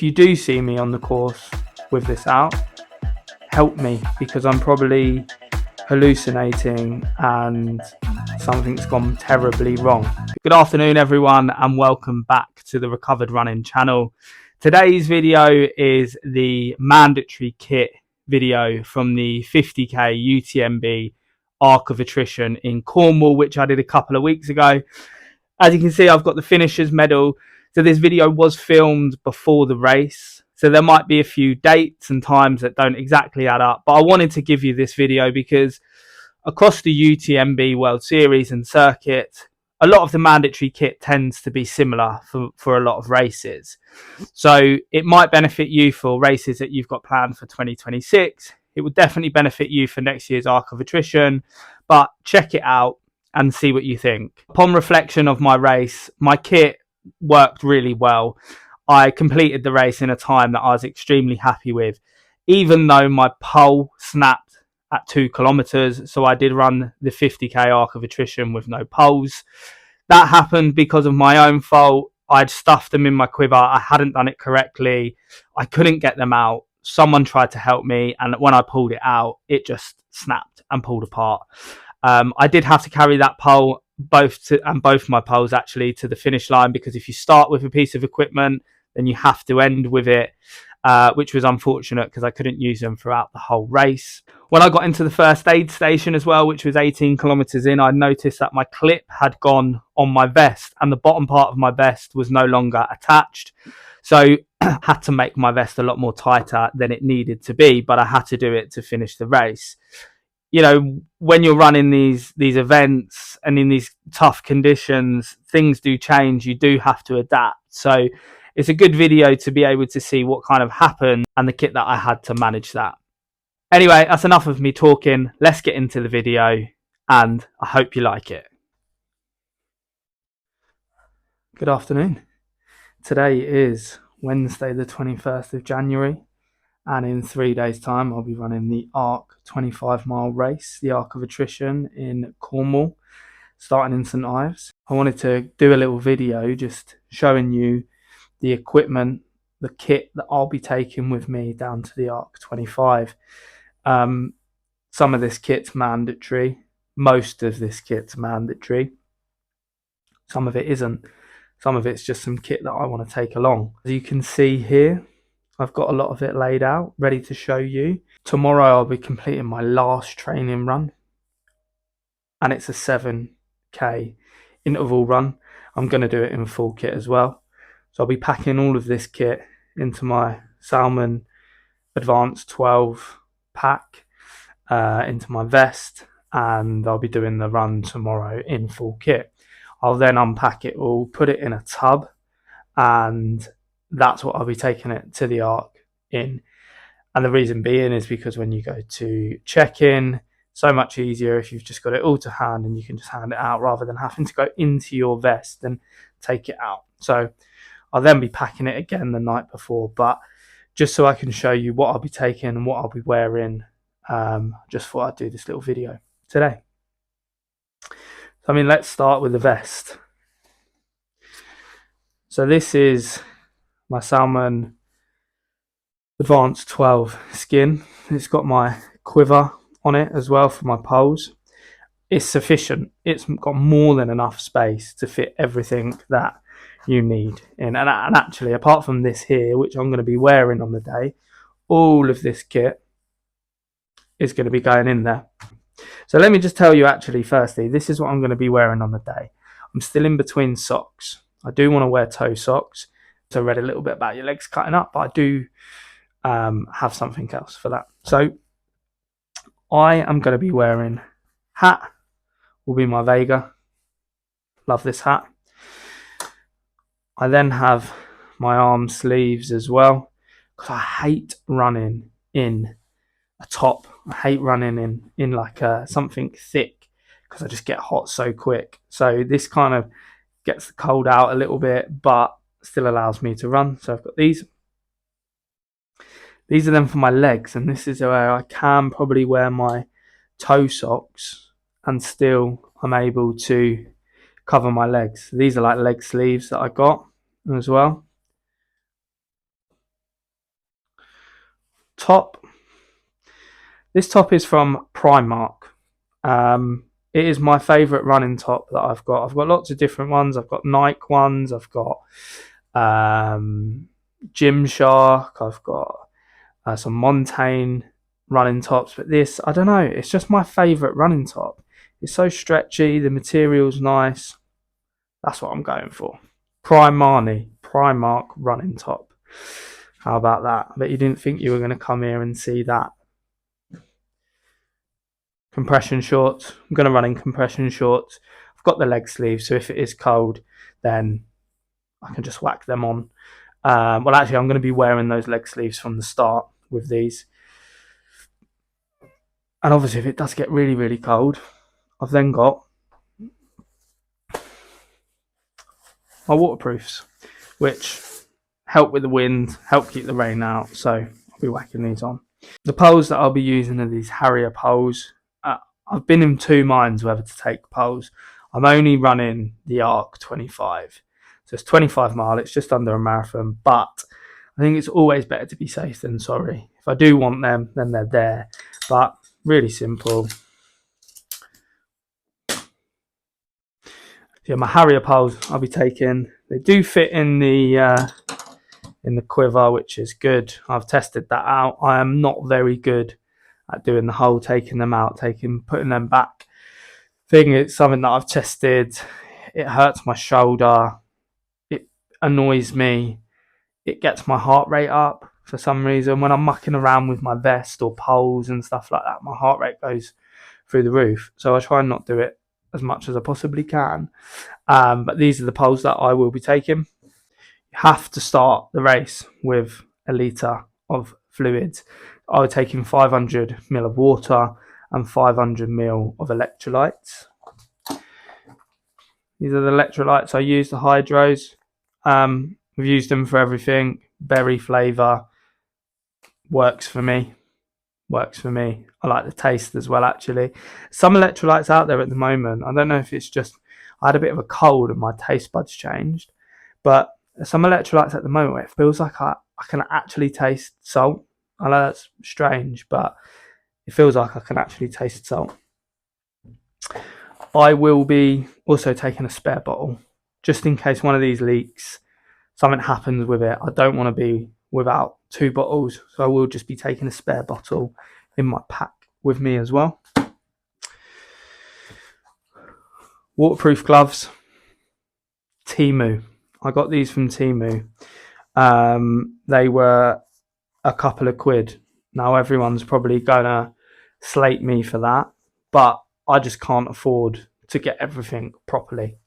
If you do see me on the course with this out, help me, because I'm probably hallucinating and something's gone terribly wrong. Good afternoon everyone, and welcome back to the Recovered Running channel. Today's video is the mandatory kit video from the 50k UTMB Arc of Attrition in Cornwall, which I did a couple of weeks ago. As you can see, I've got the finisher's medal. So this video was filmed before the race, so there might be a few dates and times that don't exactly add up, but I wanted to give you this video because across the UTMB World Series and circuit, a lot of the mandatory kit tends to be similar for a lot of races. So it might benefit you for races that you've got planned for 2026. It would definitely benefit you for next year's Arc of Attrition, but check it out and see what you think. Upon reflection of my race, my kit worked really well. I completed the race in a time that I was extremely happy with, even though my pole snapped at 2 kilometers. So I did run the 50k Arc of Attrition with no poles. That happened because of my own fault. I'd stuffed them in my quiver. I hadn't done it correctly. I couldn't get them out. Someone tried to help me, and when I pulled it out, it just snapped and pulled apart. I did have to carry that pole, both my poles actually, to the finish line, because if you start with a piece of equipment, then you have to end with it, which was unfortunate because I couldn't use them throughout the whole race. When I got into the first aid station as well, which was 18 kilometers in, I noticed that my clip had gone on my vest and the bottom part of my vest was no longer attached. So I had to make my vest a lot more tighter than it needed to be, but I had to do it to finish the race. You know, when you're running these events and in these tough conditions, things do change. You do have to adapt. So it's a good video to be able to see what kind of happened and the kit that I had to manage that. Anyway, that's enough of me talking. Let's get into the video, and I hope you like it. Good afternoon. Today is Wednesday the 21st of January. And in 3 days' time, I'll be running the Arc 25-mile race, the Arc of Attrition in Cornwall, starting in St Ives. I wanted to do a little video just showing you the equipment, the kit that I'll be taking with me down to the Arc 25. Some of this kit's mandatory. Most of this kit's mandatory. Some of it isn't. Some of it's just some kit that I want to take along. As you can see here, I've got a lot of it laid out, ready to show you. Tomorrow I'll be completing my last training run, and it's a 7k interval run. I'm going to do it in full kit as well. So I'll be packing all of this kit into my Salmon Advanced 12 pack, into my vest, and I'll be doing the run tomorrow in full kit. I'll then unpack it all, put it in a tub, and that's what I'll be taking it to the Arc in. And the reason being is because when you go to check-in, so much easier if you've just got it all to hand and you can just hand it out rather than having to go into your vest and take it out. So I'll then be packing it again the night before, but just so I can show you what I'll be taking and what I'll be wearing, just thought I'd do this little video today. So, let's start with the vest. So this is my Salmon Advanced 12 skin. It's got my quiver on it as well for my poles. It's sufficient. It's got more than enough space to fit everything that you need in. And actually, apart from this here, which I'm going to be wearing on the day, all of this kit is going to be going in there. So let me just tell you, actually, firstly, this is what I'm going to be wearing on the day. I'm still in between socks. I do want to wear toe socks. So I read a little bit about your legs cutting up, but I do have something else for that. So I am going to be wearing hat, will be my Vega. Love this hat. I then have my arm sleeves as well, because I hate running in a top. I hate running in like something thick, because I just get hot so quick. So this kind of gets the cold out a little bit, but still allows me to run. So I've got these. These are then for my legs, and this is where I can probably wear my toe socks and still I'm able to cover my legs. These are like leg sleeves that I got as well. Top. This top is from Primark. It is my favourite running top that I've got. I've got lots of different ones. I've got Nike ones. I've got Gymshark. I've got some Montane running tops. But this, I don't know. It's just my favourite running top. It's so stretchy. The material's nice. That's what I'm going for. Primark running top. How about that? I bet you didn't think you were going to come here and see that. Compression shorts. I'm going to run in compression shorts. I've got the leg sleeves, so if it is cold, then I can just whack them on. Well, actually, I'm going to be wearing those leg sleeves from the start with these. And obviously, if it does get really, really cold, I've then got my waterproofs, which help with the wind, help keep the rain out. So I'll be whacking these on. The poles that I'll be using are these Harrier poles. I've been in two minds whether to take poles. I'm only running the Arc 25. So it's 25 mile, it's just under a marathon, but I think it's always better to be safe than sorry. If I do want them, then they're there. But really simple. Yeah, my Harrier poles I'll be taking. They do fit in the quiver, which is good. I've tested that out. I am not very good at doing the whole taking them out, putting them back thing. It's something that I've tested. It hurts my shoulder. It annoys me. It gets my heart rate up for some reason. When I'm mucking around with my vest or poles and stuff like that, my heart rate goes through the roof. So I try and not do it as much as I possibly can. But these are the poles that I will be taking. You have to start the race with a litre of fluids. I was taking 500 ml of water and 500 ml of electrolytes. These are the electrolytes I use, the hydros. We've used them for everything. Berry flavour works for me. I like the taste as well, actually. Some electrolytes out there at the moment, I don't know if it's just I had a bit of a cold and my taste buds changed, but some electrolytes at the moment, it feels like I can actually taste salt. I know that's strange, but it feels like I can actually taste salt. I will be also taking a spare bottle, just in case one of these leaks, something happens with it. I don't want to be without two bottles, so I will just be taking a spare bottle in my pack with me as well. Waterproof gloves, Temu. I got these from Temu. They were a couple of quid. Now everyone's probably gonna slate me for that, but I just can't afford to get everything properly.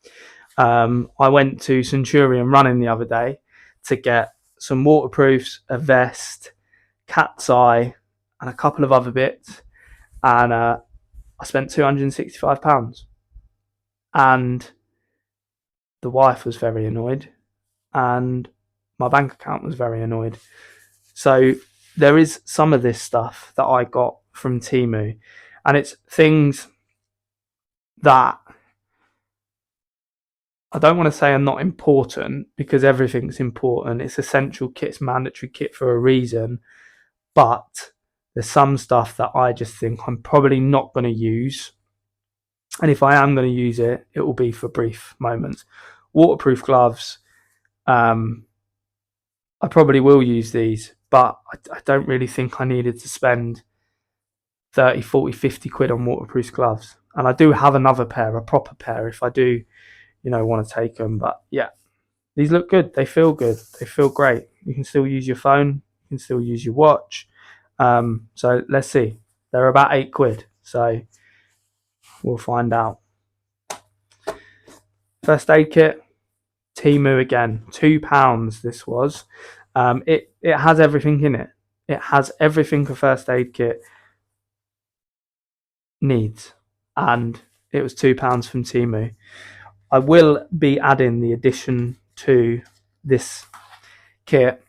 I went to Centurion Running the other day to get some waterproofs, a vest, cat's eye, and a couple of other bits, and I spent £265, and the wife was very annoyed, and my bank account was very annoyed. So there is some of this stuff that I got from Temu, and it's things that I don't want to say are not important, because everything's important. It's essential kit, it's mandatory kit for a reason, but there's some stuff that I just think I'm probably not going to use, and if I am going to use it, it will be for brief moments. Waterproof gloves, I probably will use these, but I don't really think I needed to spend 30, 40, 50 quid on waterproof gloves. And I do have another pair, a proper pair, if I do, want to take them. But yeah, these look good. They feel good. They feel great. You can still use your phone. You can still use your watch. So let's see. They're about 8 quid. So we'll find out. First aid kit. Temu again, £2 this was. It has everything in it. It has everything a first aid kit needs, and it was £2 from Temu. I will be adding the addition to this kit.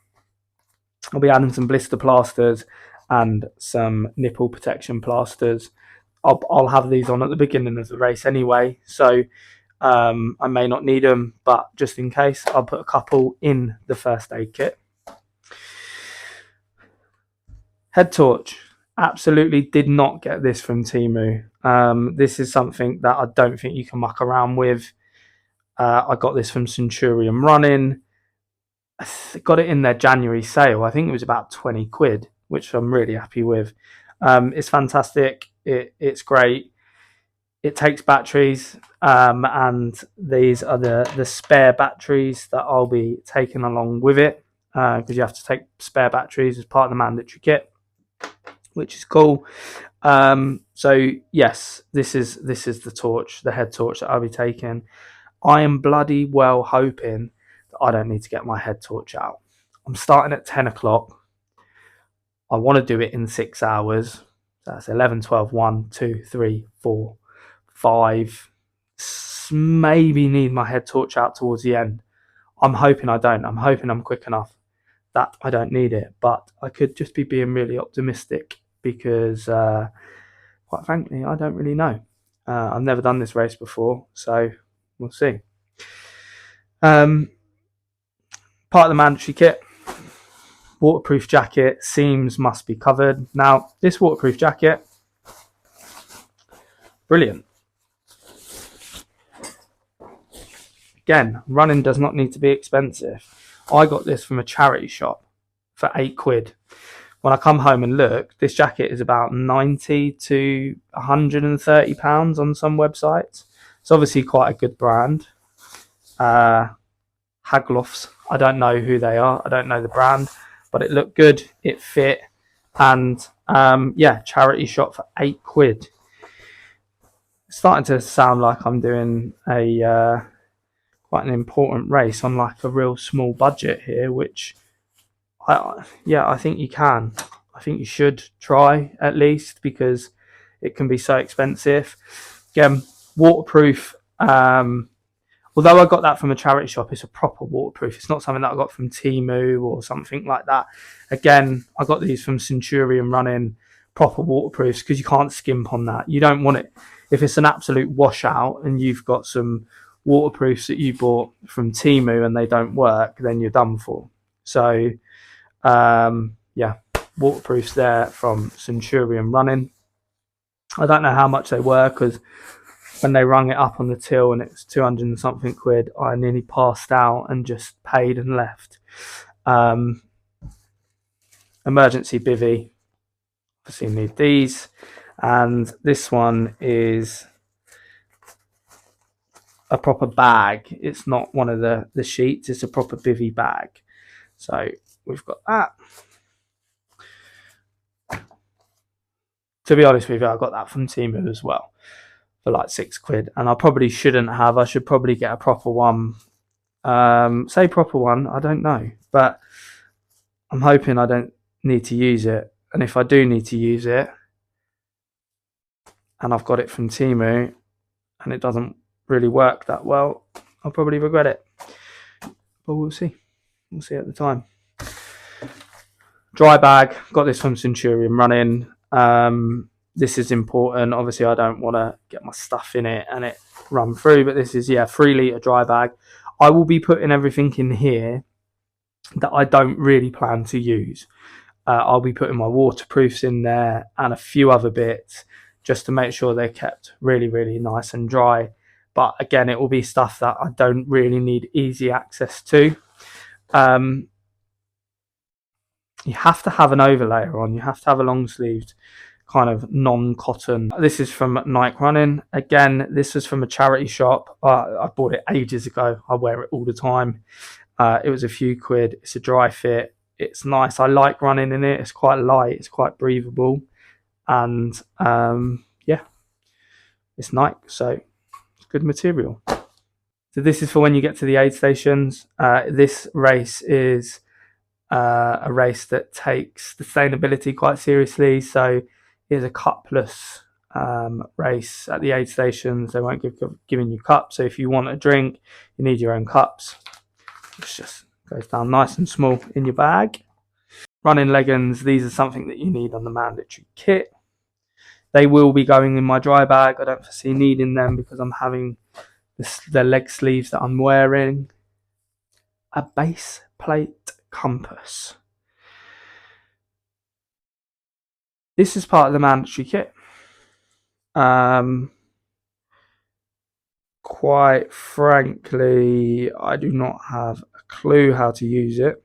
I'll be adding some blister plasters and some nipple protection plasters. I'll have these on at the beginning of the race anyway, so I may not need them, but just in case, I'll put a couple in the first aid kit. Head torch. Absolutely did not get this from Temu. This is something that I don't think you can muck around with. I got this from Centurion Running. I got it in their January sale. I think it was about 20 quid, which I'm really happy with. It's fantastic. It's great. It takes batteries, and these are the spare batteries that I'll be taking along with it, because you have to take spare batteries as part of the mandatory kit, which is cool. So yes, this is the torch, the head torch that I'll be taking. I am bloody well hoping that I don't need to get my head torch out. I'm starting at 10 o'clock. I want to do it in 6 hours. That's 11, 12, 1, 2, 3, 4, 5. Maybe need my head torch out towards the end. I'm hoping I don't. I'm hoping I'm quick enough that I don't need it. But I could just be being really optimistic because, quite frankly, I don't really know. I've never done this race before, so we'll see. Part of the mandatory kit, waterproof jacket, seams must be covered. Now, this waterproof jacket, brilliant. Again, running does not need to be expensive. I got this from a charity shop for 8 quid. When I come home and look, this jacket is about 90 to 130 pounds on some websites. It's obviously quite a good brand. Haglofs, I don't know who they are. I don't know the brand, but it looked good. It fit. And yeah, charity shop for 8 quid. It's starting to sound like I'm doing a quite an important race on like a real small budget here, which I think you can. I think you should try at least because it can be so expensive. Again, waterproof. Although I got that from a charity shop, it's a proper waterproof. It's not something that I got from Temu or something like that. Again, I got these from Centurion Running, proper waterproofs, because you can't skimp on that. You don't want it. If it's an absolute washout and you've got some waterproofs that you bought from Temu and they don't work, then you're done for. So, yeah, waterproofs there from Centurion Running. I don't know how much they were because when they rung it up on the till and it was 200 and something quid, I nearly passed out and just paid and left. Emergency bivvy, obviously need these, and this one is a proper bag. It's not one of the sheets, it's a proper bivvy bag. So we've got that. To be honest with you, I got that from Temu as well for like 6 quid, and I probably shouldn't have. I should probably get a proper one. Say proper one, I don't know, but I'm hoping I don't need to use it. And if I do need to use it, and I've got it from Temu, and it doesn't really work that well, I'll probably regret it. But we'll see. We'll see at the time. Dry bag, got this from Centurion Running. This is important. Obviously, I don't want to get my stuff in it and it run through, but this is, 3 litre dry bag. I will be putting everything in here that I don't really plan to use. I'll be putting my waterproofs in there and a few other bits just to make sure they're kept really, really nice and dry. But again, it will be stuff that I don't really need easy access to. You have to have an overlayer on. You have to have a long sleeved kind of non-cotton. This is from Nike Running. Again, this was from a charity shop. I bought it ages ago. I wear it all the time. It was a few quid. It's a dry fit. It's nice. I like running in it. It's quite light. It's quite breathable. And yeah, it's Nike. So it's good material. So this is for when you get to the aid stations. This race is a race that takes sustainability quite seriously. So it's a cupless race at the aid stations. They won't giving you cups. So if you want a drink, you need your own cups. It just goes down nice and small in your bag. Running leggings, these are something that you need on the mandatory kit. They will be going in my dry bag. I don't foresee needing them because I'm having the leg sleeves that I'm wearing. A base plate compass. This is part of the mandatory kit. Quite frankly, I do not have a clue how to use it.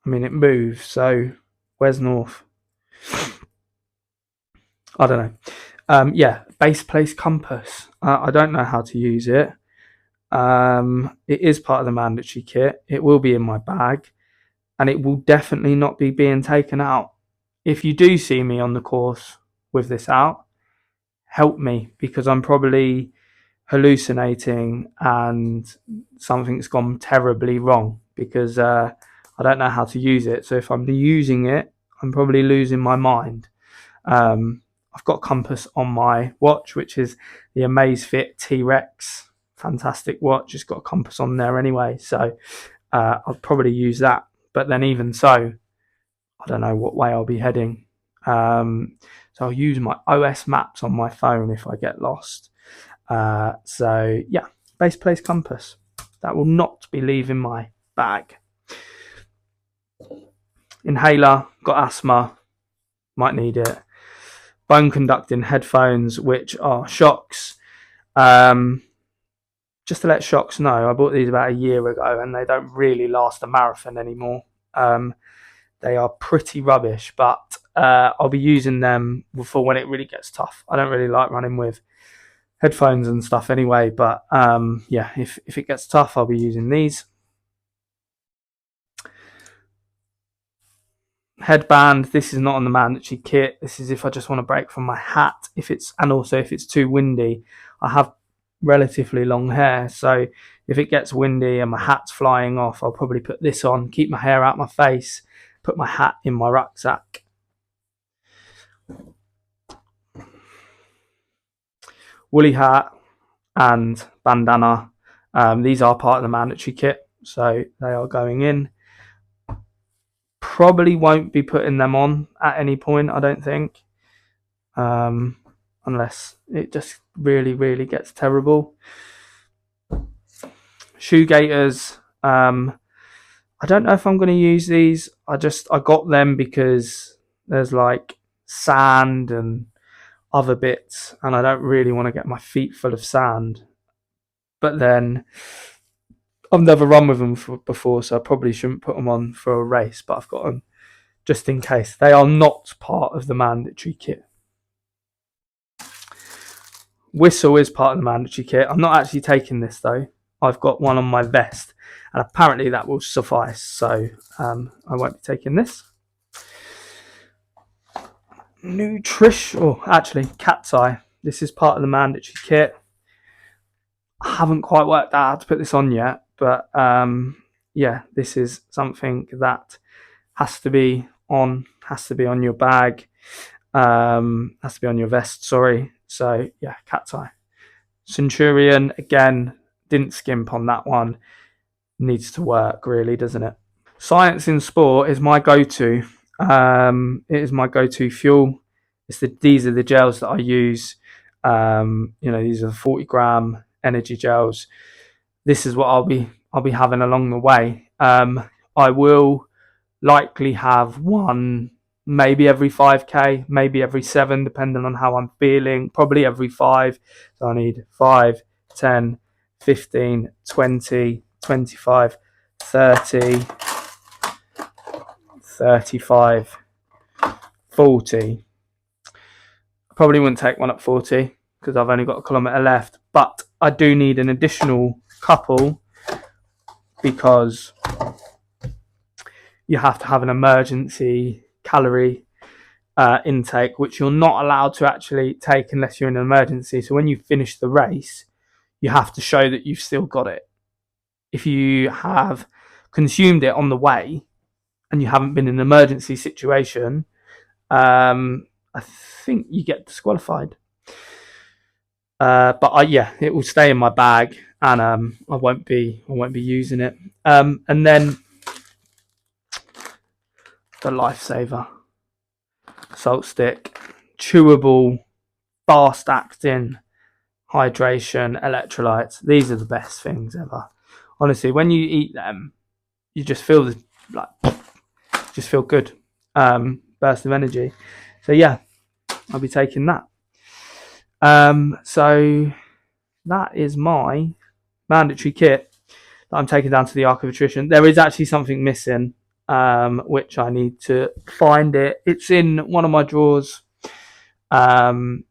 I mean, it moves, so where's north? I don't know. Yeah, base place compass. I don't know how to use it. It is part of the mandatory kit. It will be in my bag, and it will definitely not be being taken out. If you do see me on the course with this out, help me, because I'm probably hallucinating and something's gone terribly wrong, because I don't know how to use it. So if I'm using it, I'm probably losing my mind. I've got compass on my watch, which is the Amazfit T-Rex. Fantastic watch. It's got a compass on there anyway, so I'll probably use that. But then even so, I don't know what way I'll be heading. So I'll use my OS maps on my phone if I get lost. So yeah, base place compass. That will not be leaving my bag. Inhaler, got asthma, might need it. Bone conducting headphones, which are shocks. Just to let shocks know, I bought these about a year ago and they don't really last a marathon anymore. They are pretty rubbish, but I'll be using them for when it really gets tough. I don't really like running with headphones and stuff anyway, but yeah, if it gets tough, I'll be using these. Headband, this is not on the mandatory kit. This is if I just want to break from my hat, and also if it's too windy. I have relatively long hair, so if it gets windy and my hat's flying off, I'll probably put this on, keep my hair out my face, put my hat in my rucksack. Woolly hat and bandana. These are part of the mandatory kit, so they are going in. Probably won't be putting them on at any point, I don't think, unless it just really, really gets terrible. Shoe gaiters. I don't know if I'm going to use these. I got them because there's like sand and other bits, and I don't really want to get my feet full of sand. But then I've never run with them before, so I probably shouldn't put them on for a race, but I've got them just in case. They are not part of the mandatory kit. Whistle is part of the mandatory kit. I'm not actually taking this though. I've got one on my vest, and apparently that will suffice, so I won't be taking this. Cat's eye. This is part of the mandatory kit. I haven't quite worked out how to put this on yet, but yeah, this is something that has to be on your bag, has to be on your vest, sorry. So yeah, cat's eye. Centurion, again, didn't skimp on that one. Needs to work really, doesn't it? Science in Sport is my go-to. It is my go-to fuel. These are the gels that I use. These are the 40-gram energy gels. This is what I'll be having along the way. I will likely have one maybe every 5k, maybe every 7, depending on how I'm feeling. Probably every 5. So I need 5, 10, 15, 20, 25, 30, 35, 40. I probably wouldn't take one at 40 because I've only got a kilometre left, but I do need an additional couple because you have to have an emergency calorie intake, which you're not allowed to actually take unless you're in an emergency. So when you finish the race, you have to show that you've still got it. If you have consumed it on the way and you haven't been in an emergency situation, I think you get disqualified. But it will stay in my bag, and I won't be using it. And then the lifesaver, salt stick, chewable, fast acting hydration electrolytes. These are the best things ever. Honestly, when you eat them, you just feel good. burst of energy. So yeah, I'll be taking that. So that is my mandatory kit that I'm taking down to the Arc of Attrition. There is actually something missing, which I need to find it. It's in one of my drawers, and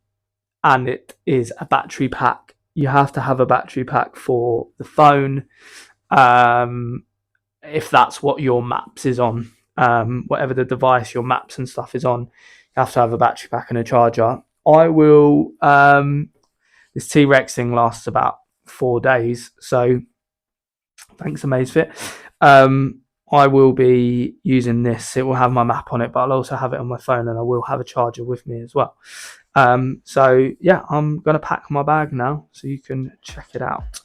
it is a battery pack. You have to have a battery pack for the phone, if that's what your maps is on. Whatever the device your maps and stuff is on, you have to have a battery pack and a charger. I will. This T-Rex thing lasts about 4 days, so thanks Amazfit. I will be using this. It will have my map on it, but I'll also have it on my phone, and I will have a charger with me as well. So yeah, I'm gonna pack my bag now so you can check it out.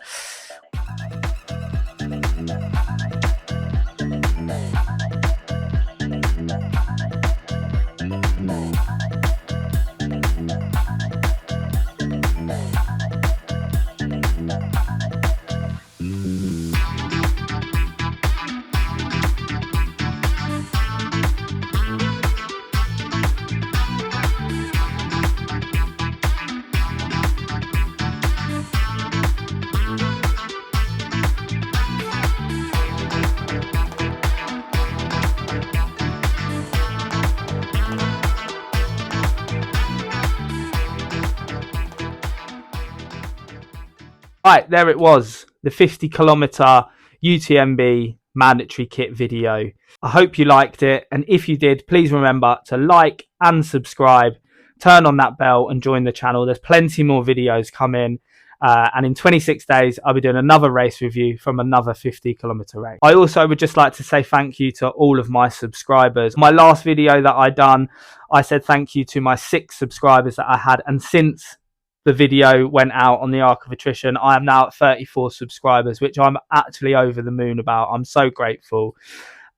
Right, there it was, the 50-kilometer UTMB mandatory kit video. I hope you liked it, and if you did, please remember to like and subscribe, turn on that bell and join the channel. There's plenty more videos coming, and in 26 days I'll be doing another race review from another 50-kilometer race. I also would just like to say thank you to all of my subscribers. My last video that I done, I said thank you to my 6 subscribers that I had, and since the video went out on the Arc of Attrition, I am now at 34 subscribers, which I'm actually over the moon about. I'm so grateful.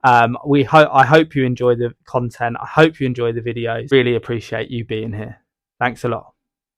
I hope you enjoy the content. I hope you enjoy the videos. Really appreciate you being here. Thanks a lot.